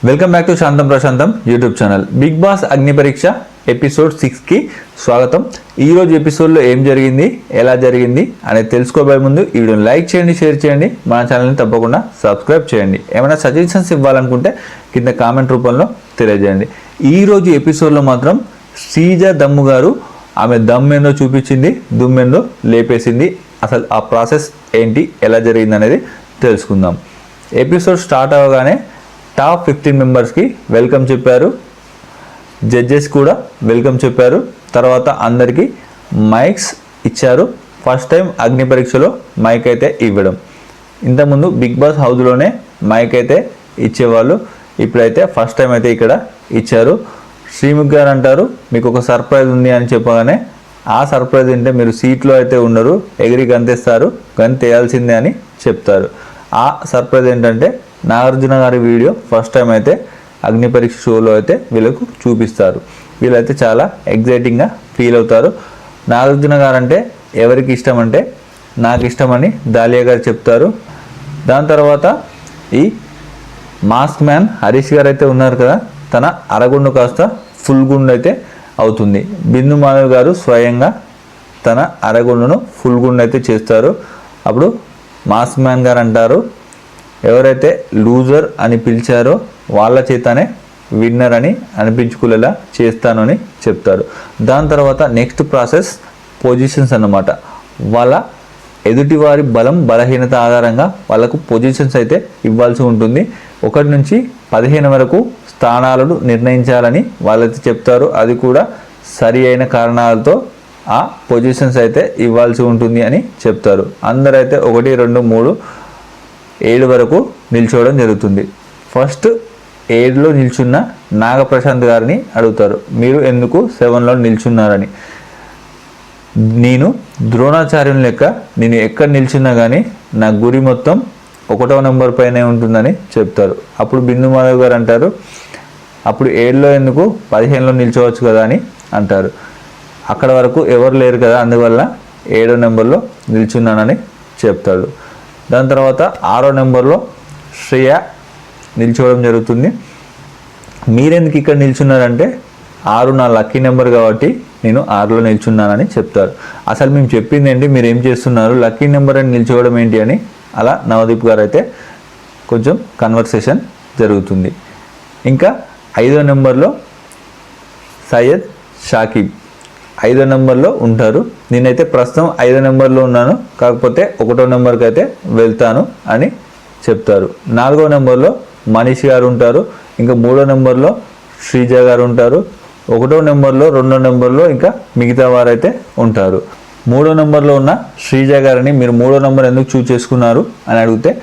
Welcome back to శాంతం ప్రశాంతం YouTube channel. Big Boss Agni Pariksha episode 6కి స్వాగతం. ఈరోజు ఎపిసోడ్లో ఏం జరిగింది, ఎలా జరిగింది అనేది తెలుసుకోబోయే ముందు ఈ వీడియోని లైక్ చేయండి, షేర్ చేయండి, మన ఛానల్ని తప్పకుండా సబ్స్క్రైబ్ చేయండి. ఏమైనా సజెషన్స్ ఇవ్వాలనుకుంటే కింద కామెంట్ రూపంలో తెలియజేయండి. ఈరోజు ఎపిసోడ్లో మాత్రం శ్రీజ దమ్ము గారు ఆమె దమ్మేందో చూపించింది, దుమ్మేందో లేపేసింది. అసలు ఆ ప్రాసెస్ ఏంటి, ఎలా జరిగింది అనేది తెలుసుకుందాం. ఎపిసోడ్ స్టార్ట్ అవ్వగానే టాప్ 15 మెంబర్స్కి వెల్కమ్ చెప్పారు, జడ్జెస్ కూడా వెల్కమ్ చెప్పారు. తర్వాత అందరికీ మైక్స్ ఇచ్చారు. ఫస్ట్ టైం అగ్ని పరీక్షలో మైక్ అయితే ఇవ్వడం. ఇంతకుముందు బిగ్ బాస్ హౌస్లోనే మైక్ అయితే ఇచ్చేవాళ్ళు, ఇప్పుడైతే ఫస్ట్ టైం అయితే ఇక్కడ ఇచ్చారు. శ్రీముఖ్ గారు అంటారు, మీకు ఒక సర్ప్రైజ్ ఉంది అని చెప్పగానే ఆ సర్ప్రైజ్ అంటే మీరు సీట్లో అయితే ఉండరు, ఎగిరి గంతేస్తారు, గంతేయాల్సిందే అని చెప్తారు. ఆ సర్ప్రైజ్ ఏంటంటే నాగార్జున గారి వీడియో ఫస్ట్ టైం అయితే అగ్ని పరీక్ష షోలో అయితే వీళ్ళకు చూపిస్తారు. వీళ్ళైతే చాలా ఎగ్జైటింగ్గా ఫీల్ అవుతారు. నాగార్జున గారు అంటే ఎవరికి ఇష్టం అంటే నాకు ఇష్టమని దాలియా గారు చెప్తారు. దాని తర్వాత ఈ మాస్క్ మ్యాన్ హరీష్ గారు అయితే ఉన్నారు కదా, తన అరగుండు కాస్త ఫుల్ గుండు అయితే అవుతుంది. బిందు మాధవ్ గారు స్వయంగా తన అరగుండును ఫుల్ గుండు అయితే చేస్తారు. అప్పుడు మాస్క్ మ్యాన్ గారు అంటారు, ఎవరైతే లూజర్ అని పిలిచారో వాళ్ళ చేతనే విన్నర్ అని అనిపించుకునేలా చేస్తానని చెప్తారు. దాని తర్వాత నెక్స్ట్ ప్రాసెస్ పొజిషన్స్ అన్నమాట. వాళ్ళ ఎదుటివారి బలం బలహీనత ఆధారంగా వాళ్ళకు పొజిషన్స్ అయితే ఇవ్వాల్సి ఉంటుంది. 1 నుంచి 15 వరకు స్థానాలను నిర్ణయించాలని వాళ్ళైతే చెప్తారు. అది కూడా సరి అయిన కారణాలతో ఆ పొజిషన్స్ అయితే ఇవ్వాల్సి ఉంటుంది అని చెప్తారు. అందరైతే 1, 2, 3, 7 వరకు నిల్చోవడం జరుగుతుంది. ఫస్ట్ 7లో నిల్చున్న నాగప్రశాంత్ గారిని అడుగుతారు, మీరు ఎందుకు 7లో నిల్చున్నారని. నేను ద్రోణాచార్యుని లెక్క నేను ఎక్కడ నిల్చున్నా కానీ నా గురి మొత్తం 1వ నెంబర్ పైనే ఉంటుందని చెప్తారు. అప్పుడు బిందు మాధవ్ గారు అంటారు, అప్పుడు 7లో ఎందుకు 15లో నిల్చోవచ్చు కదా అని అంటారు. అక్కడ వరకు ఎవరు లేరు కదా, అందువల్ల 7వ నెంబర్లో నిల్చున్నానని చెప్తాడు. దాని తర్వాత 6వ నెంబర్లో శ్రేయ నిల్చోవడం జరుగుతుంది. మీరెందుకు ఇక్కడ నిల్చున్నారంటే 6 నా లక్కీ నెంబర్ కాబట్టి నేను 6లో నిల్చున్నానని చెప్తారు. అసలు మేము చెప్పింది ఏంటి, మీరు ఏం చేస్తున్నారు, లక్కీ నెంబర్ అని నిల్చోవడం ఏంటి అని అలా నవదీప్ గారు అయితే కొంచెం కన్వర్సేషన్ జరుగుతుంది. ఇంకా 5వ నెంబర్లో సయ్యద్ షాకిబ్ 5వ నెంబర్లో ఉంటారు. నేనైతే ప్రస్తుతం 5వ నెంబర్లో ఉన్నాను, కాకపోతే 1వ నెంబర్కి అయితే వెళ్తాను అని చెప్తారు. 4వ నెంబర్లో మనీష్ గారు ఉంటారు. ఇంకా 3వ నెంబర్లో శ్రీజ గారు ఉంటారు. 1వ నెంబర్లో 2వ నెంబర్లో ఇంకా మిగతా వారైతే ఉంటారు. 3వ నెంబర్లో ఉన్న శ్రీజ గారిని మీరు 3వ నెంబర్ ఎందుకు చూస్ చేసుకున్నారు అని అడిగితే,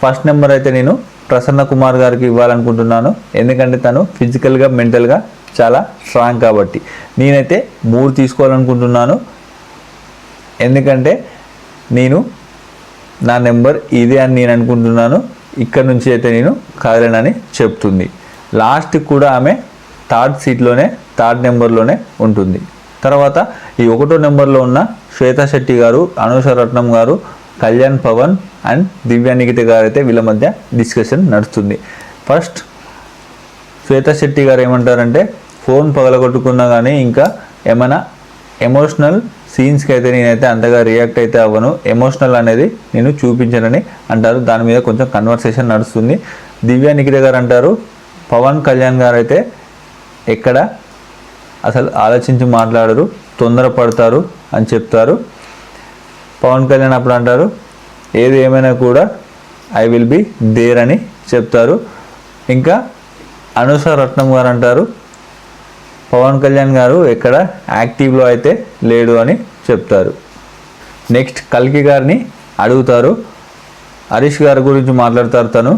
ఫస్ట్ నెంబర్ అయితే నేను ప్రసన్న కుమార్ గారికి ఇవ్వాలనుకుంటున్నాను, ఎందుకంటే తను ఫిజికల్గా మెంటల్గా చాలా స్ట్రాంగ్ కాబట్టి. నేనైతే 3 తీసుకోవాలనుకుంటున్నాను, ఎందుకంటే నేను నా నెంబర్ ఇదే అని నేను అనుకుంటున్నాను, ఇక్కడ నుంచి అయితే నేను కదలేనని చెప్తుంది. లాస్ట్ కూడా ఆమె 3rd సీట్లోనే 3rd నెంబర్లోనే ఉంటుంది. తర్వాత ఈ 1వ నెంబర్లో ఉన్న శ్వేతా శెట్టి గారు, అనూష రత్నం గారు, కళ్యాణ్ పవన్ అండ్ దివ్యా నిఖిత గారు అయితే వీళ్ళ మధ్య డిస్కషన్ నడుస్తుంది. ఫస్ట్ శ్వేతా శెట్టి గారు ఏమంటారంటే, ఫోన్ పగలగొట్టుకున్నా కానీ ఇంకా ఏమైనా ఎమోషనల్ సీన్స్కి అయితే నేనైతే అంతగా రియాక్ట్ అయితే అవ్వను, ఎమోషనల్ అనేది నేను చూపించనని అంటారు. దాని మీద కొంచెం కన్వర్సేషన్ నడుస్తుంది. దివ్యా నిఖిత గారు అంటారు, పవన్ కళ్యాణ్ గారు అయితే ఎక్కడ అసలు ఆలోచించి మాట్లాడరు, తొందరపడతారు అని చెప్తారు. పవన్ కళ్యాణ్ అప్పుడు అంటారు, ఏది ఏమైనా కూడా ఐ విల్ బి దేర్ అని చెప్తారు. ఇంకా అనూష రత్నం గారు అంటారు, పవన్ కళ్యాణ్ గారు ఎక్కడ యాక్టివ్లో అయితే లేడు అని చెప్తారు. నెక్స్ట్ కల్కి గారిని అడుగుతారు, హరీష్ గారి గురించి మాట్లాడతారు. తను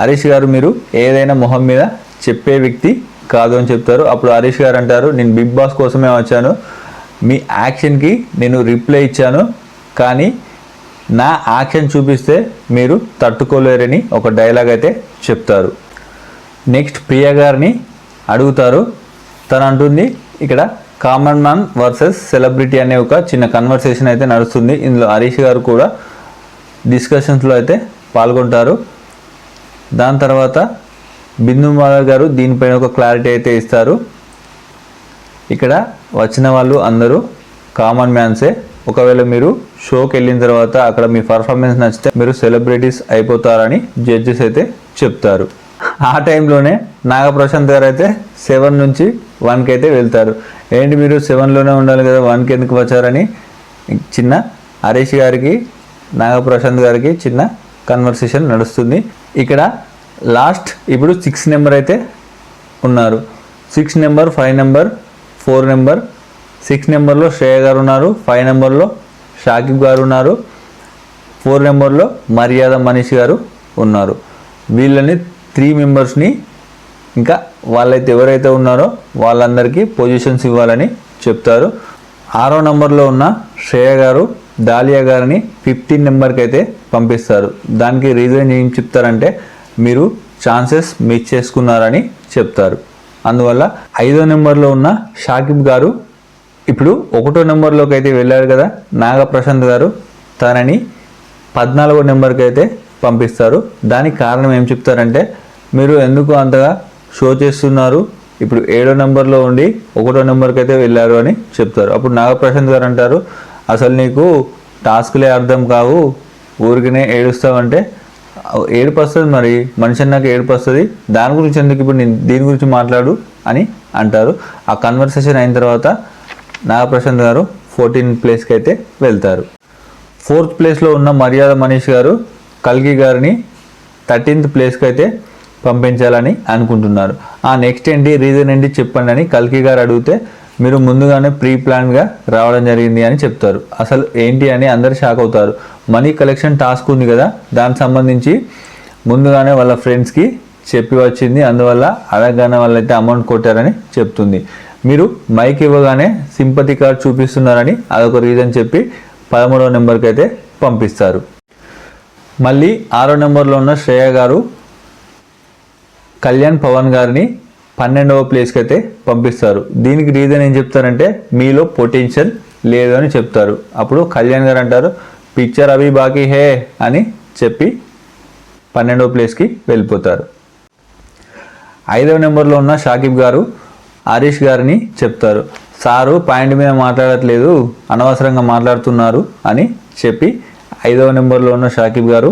హరీష్ గారు మీరు ఏదైనా మొహం మీద చెప్పే వ్యక్తి కాదు అని చెప్తారు. అప్పుడు హరీష్ గారు అంటారు, నేను బిగ్ బాస్ కోసమే వచ్చాను, మీ యాక్షన్కి నేను రిప్లై ఇచ్చాను, కానీ నా యాక్షన్ చూపిస్తే మీరు తట్టుకోలేరని ఒక డైలాగ్ అయితే చెప్తారు. నెక్స్ట్ ప్రియా గారిని అడుగుతారు. తను అంటుంది, ఇక్కడ కామన్ మ్యాన్ వర్సెస్ సెలబ్రిటీ అనే ఒక చిన్న కన్వర్సేషన్ అయితే నడుస్తుంది. ఇందులో హరీష్ గారు కూడా డిస్కషన్స్లో అయితే పాల్గొంటారు. దాని తర్వాత బిందు మాధవ్ గారు దీనిపైన ఒక క్లారిటీ అయితే ఇస్తారు. ఇక్కడ వచ్చిన వాళ్ళు అందరూ కామన్ మ్యాన్సే. ఒకవేళ మీరు షోకి వెళ్ళిన తర్వాత అక్కడ మీ పర్ఫార్మెన్స్ నచ్చితే మీరు సెలబ్రిటీస్ అయిపోతారని జడ్జెస్ అయితే చెప్తారు. ఆ టైంలోనే నాగప్రశాంత్ గారు అయితే 7 నుంచి 1కి అయితే వెళ్తారు. ఏంటి మీరు 7లోనే ఉండాలి కదా 1కి ఎందుకు వచ్చారని చిన్న హరీష్ గారికి నాగప్రశాంత్ గారికి చిన్న కన్వర్సేషన్ నడుస్తుంది. ఇక్కడ లాస్ట్ ఇప్పుడు 6 నెంబర్ అయితే ఉన్నారు. 6 నెంబర్, 5 నెంబర్, 4 నెంబర్. 6 నెంబర్లో శ్రేయ గారు ఉన్నారు, 5 నెంబర్లో షాకిబ్ గారు ఉన్నారు, 4 నెంబర్లో మర్యాద మనీష్ గారు ఉన్నారు. వీళ్ళని 3 మెంబర్స్ని ఇంకా వాళ్ళైతే ఎవరైతే ఉన్నారో వాళ్ళందరికీ పొజిషన్స్ ఇవ్వాలని చెప్తారు. 6వ నెంబర్లో ఉన్న శ్రేయ గారు దాలియా గారిని 15 నెంబర్కి అయితే పంపిస్తారు. దానికి రీజన్ ఏం చెప్తారంటే మీరు ఛాన్సెస్ మిస్ చేసుకున్నారని చెప్తారు. అందువల్ల 5వ నెంబర్లో ఉన్న షాకిబ్ గారు ఇప్పుడు 1వ నెంబర్లోకి అయితే వెళ్ళారు కదా నాగప్రశాంత్ గారు, తనని 14వ నెంబర్కి అయితే పంపిస్తారు. దానికి కారణం ఏం చెప్తారంటే మీరు ఎందుకు అంతగా షో చేస్తున్నారు, ఇప్పుడు 7వ నెంబర్లో ఉండి 1వ నెంబర్కి అయితే వెళ్ళారు అని చెప్తారు. అప్పుడు నాగప్రశాంత్ గారు అంటారు అసలు నీకు టాస్క్లే అర్థం కావు, ఊరికినే ఏడుస్తావంటే ఏడుపు వస్తుంది, మరి మనిషి నాకు ఏడుపు వస్తుంది, దాని గురించి ఎందుకు ఇప్పుడు నేను దీని గురించి మాట్లాడు అని అంటారు. ఆ కన్వర్సేషన్ అయిన తర్వాత నాగప్రశాంత్ గారు 14th ప్లేస్కి అయితే వెళ్తారు. 4th ప్లేస్లో ఉన్న మర్యాద మనీష్ గారు కల్కి గారిని 13th ప్లేస్కి అయితే పంపించాలని అనుకుంటున్నారు. నెక్స్ట్ ఏంటి రీజన్ ఏంటి చెప్పండి అని కల్కి గారు అడిగితే మీరు ముందుగానే ప్రీ ప్లాన్గా రావడం జరిగింది అని చెప్తారు. అసలు ఏంటి అని అందరు షాక్ అవుతారు. మనీ కలెక్షన్ టాస్క్ ఉంది కదా దానికి సంబంధించి ముందుగానే వాళ్ళ ఫ్రెండ్స్కి చెప్పి వచ్చింది, అందువల్ల అడగగానే వాళ్ళైతే అమౌంట్ కొట్టారని చెప్తుంది. మీరు మైక్ ఇవ్వగానే సింపతి కార్డ్ చూపిస్తున్నారని అదొక రీజన్ చెప్పి 13వ నెంబర్కి అయితే పంపిస్తారు. మళ్ళీ 6వ నెంబర్లో ఉన్న శ్రేయ గారు కళ్యాణ్ పవన్ గారిని 12వ ప్లేస్కి అయితే పంపిస్తారు. దీనికి రీజన్ ఏం చెప్తారంటే మీలో పొటెన్షియల్ లేదు అని చెప్తారు. అప్పుడు కళ్యాణ్ గారు అంటారు పిక్చర్ అవి బాకీ హే అని చెప్పి 12వ ప్లేస్కి వెళ్ళిపోతారు. 5వ నెంబర్లో ఉన్న షాకిబ్ గారు హరీష్ గారిని చెప్తారు సారు పాయింట్ మీద మాట్లాడట్లేదు, అనవసరంగా మాట్లాడుతున్నారు అని చెప్పి 5వ నెంబర్లో ఉన్న షాకిబ్ గారు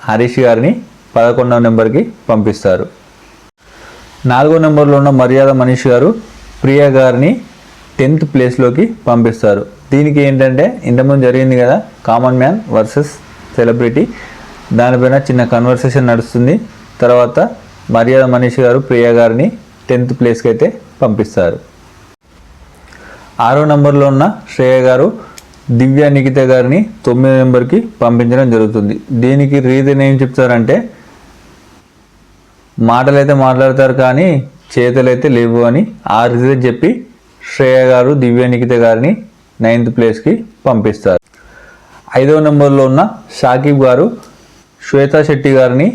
హరీష్ గారిని 11వ నెంబర్కి పంపిస్తారు. 4వ నెంబర్లో ఉన్న మర్యాద మనీష్ గారు ప్రియా గారిని 10th ప్లేస్లోకి పంపిస్తారు. దీనికి ఏంటంటే ఇంతకుముందు జరిగింది కదా కామన్ మ్యాన్ వర్సెస్ సెలబ్రిటీ, దానిపైన చిన్న కన్వర్సేషన్ నడుస్తుంది. తర్వాత మర్యాద మనీష్ గారు ప్రియా గారిని 10th ప్లేస్కి అయితే పంపిస్తారు. 6వ నెంబర్లో ఉన్న శ్రేయ గారు దివ్య నిఖిత గారిని 9వ నెంబర్కి పంపించడం జరుగుతుంది. దీనికి రీజన్ ఏం చెప్తారంటే మాటలైతే మాట్లాడతారు కానీ చేతులైతే లేవు అని ఆ రీజన్ చెప్పి శ్రేయ గారు దివ్య నిఖిత గారిని 9th ప్లేస్కి పంపిస్తారు. 5వ నెంబర్లో ఉన్న షాకిబ్ గారు శ్వేతా శెట్టి గారిని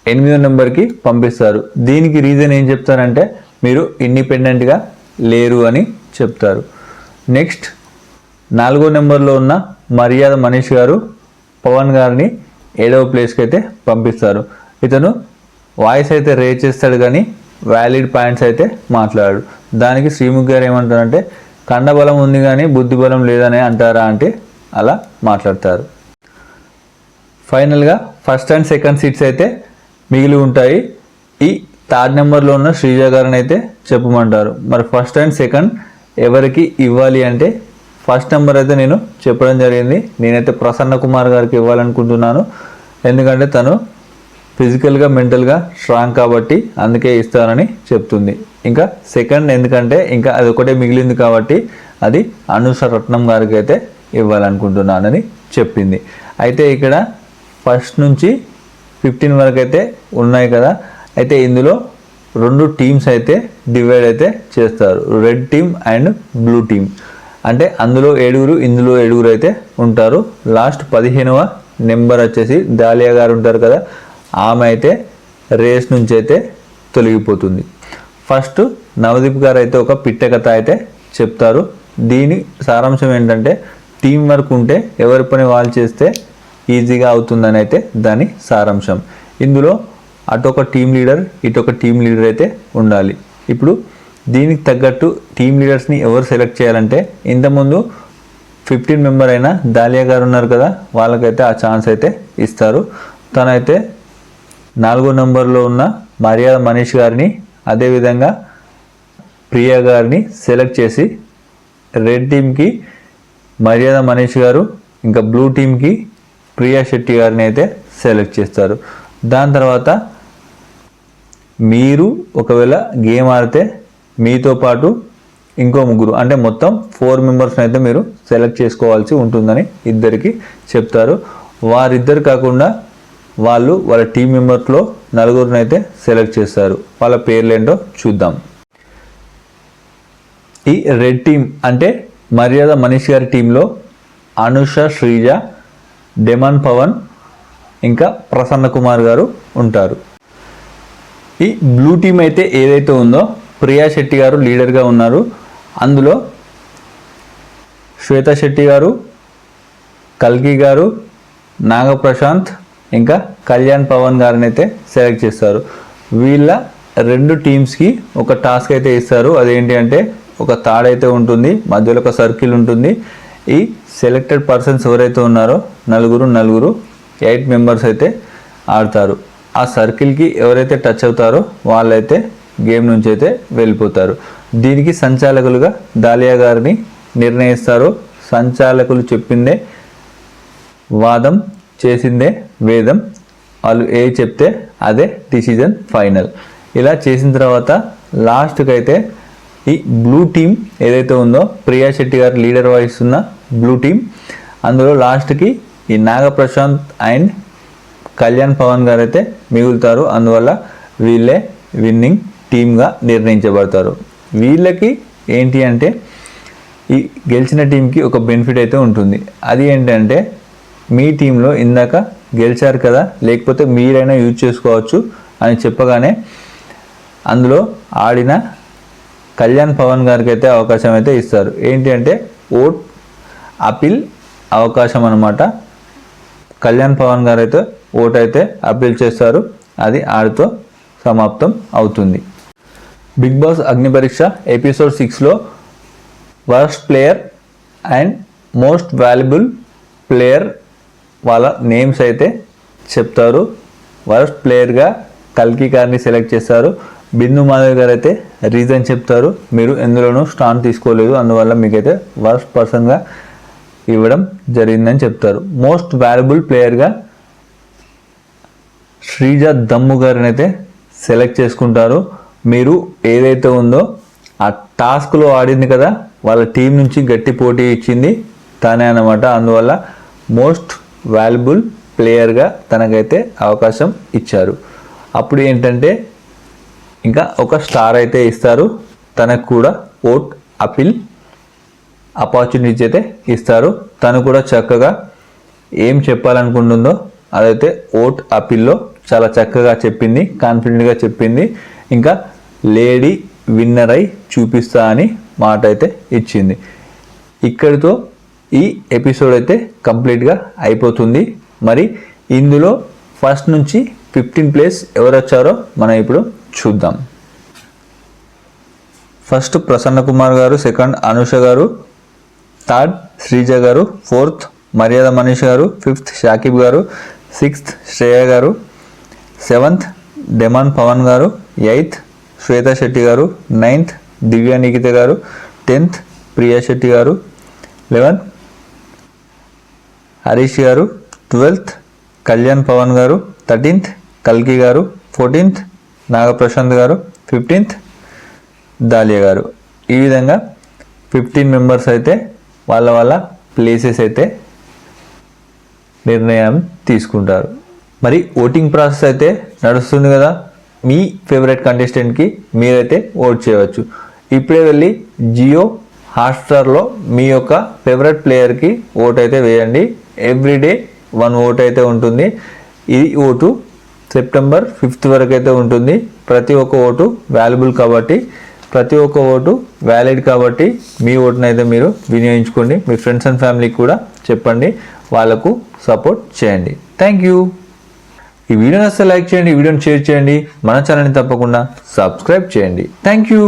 8వ నెంబర్కి పంపిస్తారు. దీనికి రీజన్ ఏం చెప్తారంటే మీరు ఇండిపెండెంట్గా లేరు అని చెప్తారు. నెక్స్ట్ 4వ నెంబర్లో ఉన్న మర్యాద మనీష్ గారు పవన్ గారిని 7వ ప్లేస్కి అయితే పంపిస్తారు. ఇతను వాయిస్ అయితే రేజ్ చేస్తాడు కానీ వ్యాలిడ్ పాయింట్స్ అయితే మాట్లాడాడు. దానికి శ్రీముఖ్ గారు ఏమంటారంటే కండబలం ఉంది కానీ బుద్ధిబలం లేదని అంటారా అంటే అలా మాట్లాడతారు. ఫైనల్గా ఫస్ట్ అండ్ సెకండ్ సీట్స్ అయితే మిగిలి ఉంటాయి. ఈ 3rd నెంబర్లో ఉన్న శ్రీజ గారిని అయితే చెప్పమంటారు. మరి ఫస్ట్ అండ్ సెకండ్ ఎవరికి ఇవ్వాలి అంటే ఫస్ట్ నెంబర్ అయితే నేను చెప్పడం జరిగింది. నేనైతే ప్రసన్న కుమార్ గారికి ఇవ్వాలనుకుంటున్నాను. ఎందుకంటే తను ఫిజికల్గా మెంటల్గా స్ట్రాంగ్ కాబట్టి అందుకే ఇస్తానని చెప్తుంది. ఇంకా సెకండ్ ఎందుకంటే ఇంకా అది ఒకటే మిగిలింది కాబట్టి అది అనుష రత్నం గారికి అయితే ఇవ్వాలనుకుంటున్నానని చెప్పింది. అయితే ఇక్కడ ఫస్ట్ నుంచి 15 వరకు అయితే ఉన్నాయి కదా, అయితే ఇందులో 2 టీమ్స్ అయితే డివైడ్ అయితే చేస్తారు, red team and blue team. అంటే అందులో 7 ఇందులో 7 అయితే ఉంటారు. లాస్ట్ 15వ నెంబర్ వచ్చేసి దాలియా గారు ఉంటారు కదా, ఆమె అయితే రేస్ నుంచి అయితే తొలగిపోతుంది. ఫస్ట్ నవదీప్ గారు అయితే ఒక పిట్ట కథ అయితే చెప్తారు. దీని సారాంశం ఏంటంటే టీం వర్క్ ఉంటే ఎవరి పని వాళ్ళు చేస్తే ఈజీగా అవుతుందని అయితే దాని సారాంశం. ఇందులో అటు ఒక టీం లీడర్ ఇటు ఒక టీం లీడర్ అయితే ఉండాలి. ఇప్పుడు దీనికి తగ్గట్టు టీం లీడర్స్ని ఎవరు సెలెక్ట్ చేయాలంటే ఇంతకుముందు 15 మెంబర్ అయిన దాలియా గారు ఉన్నారు కదా, వాళ్ళకైతే ఆ ఛాన్స్ అయితే ఇస్తారు. తనైతే 4వ నెంబర్లో ఉన్న మర్యాద మనీష్ గారిని అదేవిధంగా ప్రియా గారిని సెలెక్ట్ చేసి రెడ్ టీంకి మర్యాద మనీష్ గారు ఇంకా బ్లూ టీంకి ప్రియా శెట్టి గారిని అయితే సెలెక్ట్ చేస్తారు. దాని తర్వాత మీరు ఒకవేళ గేమ్ ఆడితే మీతో పాటు ఇంకో ముగ్గురు అంటే మొత్తం 4 మెంబర్స్ని అయితే మీరు సెలెక్ట్ చేసుకోవాల్సి ఉంటుందని ఇద్దరికి చెప్తారు. వారిద్దరు కాకుండా వాళ్ళ టీం మెంబర్స్లో 4గురిని అయితే సెలెక్ట్ చేస్తారు. వాళ్ళ పేర్లేంటో చూద్దాం. ఈ రెడ్ టీం అంటే మర్యాద మనీష్ గారి టీంలో అనుష, శ్రీజ, డెమన్ పవన్ ఇంకా ప్రసన్న కుమార్ గారు ఉంటారు. ఈ బ్లూ టీం అయితే ఏదైతే ఉందో ప్రియా శెట్టి గారు లీడర్గా ఉన్నారు. అందులో శ్వేత శెట్టి గారు, కల్కి గారు, నాగప్రశాంత్ ఇంకా కళ్యాణ్ పవన్ గారిని అయితే సెలెక్ట్ చేస్తారు. వీళ్ళ 2 టీమ్స్కి ఒక టాస్క్ అయితే ఇస్తారు. అదేంటి అంటే ఒక తాడైతే ఉంటుంది, మధ్యలో ఒక సర్కిల్ ఉంటుంది. ఈ సెలెక్టెడ్ పర్సన్స్ ఎవరైతే ఉన్నారో నలుగురు 8 మెంబర్స్ అయితే ఆడతారు. ఆ సర్కిల్కి ఎవరైతే టచ్ అవుతారో వాళ్ళైతే గేమ్ నుంచి అయితే వెళ్ళిపోతారు. దీనికి సంచాలకులుగా దాలియా గారిని నిర్ణయిస్తారు. సంచాలకులు చెప్పిందే వాదం, చేసిందే వేదం. వాళ్ళు ఏ చెప్తే అదే డిసిజన్ ఫైనల్. ఇలా చేసిన తర్వాత లాస్ట్కి అయితే ఈ బ్లూ టీం ఏదైతే ఉందో ప్రియా శెట్టి గారు లీడర్ వహిస్తున్న బ్లూ టీం, అందులో లాస్ట్కి ఈ నాగప్రశాంత్ అండ్ కళ్యాణ్ పవన్ గారు అయితే మిగులుతారు. అందువల్ల వీళ్ళే విన్నింగ్ టీమ్గా నిర్ణయించబడతారు. వీళ్ళకి ఏంటి అంటే ఈ గెలిచిన టీంకి ఒక బెనిఫిట్ అయితే ఉంటుంది. అది ఏంటంటే మీ టీంలో ఇందాక గెలిచారు కదా, లేకపోతే మీరైనా యూజ్ చేసుకోవచ్చు అని చెప్పగానే అందులో ఆడిన కళ్యాణ్ పవన్ గారికి అయితే అవకాశం అయితే ఇస్తారు. ఏంటి అంటే ఓట్ అపీల్ అవకాశం అన్నమాట. కళ్యాణ్ పవన్ గారు అయితే ఓట్ అయితే అపీల్ చేస్తారు. అది ఆడితో సమాప్తం అవుతుంది. Big Boss Agni Pariksha episode 6లో worst player and most valuable player వాళ్ళ నేమ్స్ అయితే చెప్తారు. వర్స్ట్ ప్లేయర్గా కల్కి గారిని సెలెక్ట్ చేస్తారు. బిందు మాధవ్ గారు అయితే రీజన్ చెప్తారు, మీరు ఎందులోనూ స్టాండ్ తీసుకోలేదు, అందువల్ల మీకైతే వర్స్ట్ పర్సన్గా ఇవ్వడం జరిగిందని చెప్తారు. మోస్ట్ వాల్యుబుల్ ప్లేయర్గా శ్రీజ దమ్ము గారిని అయితే సెలెక్ట్ చేసుకుంటారు. మీరు ఏదైతే ఉందో ఆ టాస్క్లో ఆడింది కదా, వాళ్ళ టీం నుంచి గట్టి పోటీ ఇచ్చింది తనే అన్నమాట. అందువల్ల మోస్ట్ వాల్యుబుల్ ప్లేయర్గా తనకైతే అవకాశం ఇచ్చారు. అప్పుడు ఏంటంటే ఇంకా ఒక స్టార్ అయితే ఇస్తారు. తనకు కూడా ఓట్ అపీల్ ఆపర్చునిటీ అయితే ఇస్తారు. తను కూడా చక్కగా ఏం చెప్పాలనుకుంటుందో అదైతే ఓట్ అపీల్లో చాలా చక్కగా చెప్పింది, కాన్ఫిడెంట్గా చెప్పింది. ఇంకా లేడీ విన్నర్ అయి చూపిస్తా అని మాట అయితే ఇచ్చింది. ఇక్కడితో ఈ ఎపిసోడ్ అయితే కంప్లీట్గా అయిపోతుంది. మరి ఇందులో ఫస్ట్ నుంచి 15 ప్లేస్ ఎవరు వచ్చారో మనం ఇప్పుడు చూద్దాం. ఫస్ట్ ప్రసన్న కుమార్ గారు, సెకండ్ అనుష గారు, థర్డ్ శ్రీజ గారు, ఫోర్త్ మర్యాద మనీష్ గారు, ఫిఫ్త్ షాకిబ్ గారు, సిక్స్త్ శ్రేయ గారు, సెవెంత్ డెమన్ పవన్ గారు, ఎయిత్ శ్వేత శెట్టి గారు, నైన్త్ దివ్య నిఖిత గారు, 10th ప్రియా శెట్టి గారు, 11th హరీష్ గారు, 12th కళ్యాణ్ పవన్ గారు, 13th కల్కి గారు, 14th నాగప్రశాంత్ గారు, 15th దాలియా గారు. ఈ విధంగా 15 మెంబర్స్ అయితే వాళ్ళ ప్లేసెస్ అయితే నిర్ణయం తీసుకుంటారు. మరి ఓటింగ్ ప్రాసెస్ అయితే నడుస్తుంది కదా, మీ ఫేవరెట్ కంటెస్టెంట్కి మీరైతే ఓట్ చేయవచ్చు. ఇప్పుడే వెళ్ళి జియో హాట్స్టార్లో మీ యొక్క ఫేవరెట్ ప్లేయర్కి ఓట్ అయితే వేయండి. ఎవ్రీడే 1 ఓట్ అయితే ఉంటుంది. ఈ ఓటు సెప్టెంబర్ 5th వరకు అయితే ఉంటుంది. ప్రతి ఒక్క ఓటు వాల్యుబుల్ కాబట్టి, ప్రతి ఒక్క ఓటు వ్యాలిడ్ కాబట్టి మీ ఓటును అయితే మీరు వినియోగించుకోండి. మీ ఫ్రెండ్స్ అండ్ ఫ్యామిలీకి కూడా చెప్పండి, వాళ్ళకు సపోర్ట్ చేయండి. Thank you. ఈ వీడియోని అసలు లైక్ చేయండి, ఈ వీడియోని షేర్ చేయండి, మన ఛానల్ని తప్పకుండా సబ్స్క్రైబ్ చేయండి. Thank you.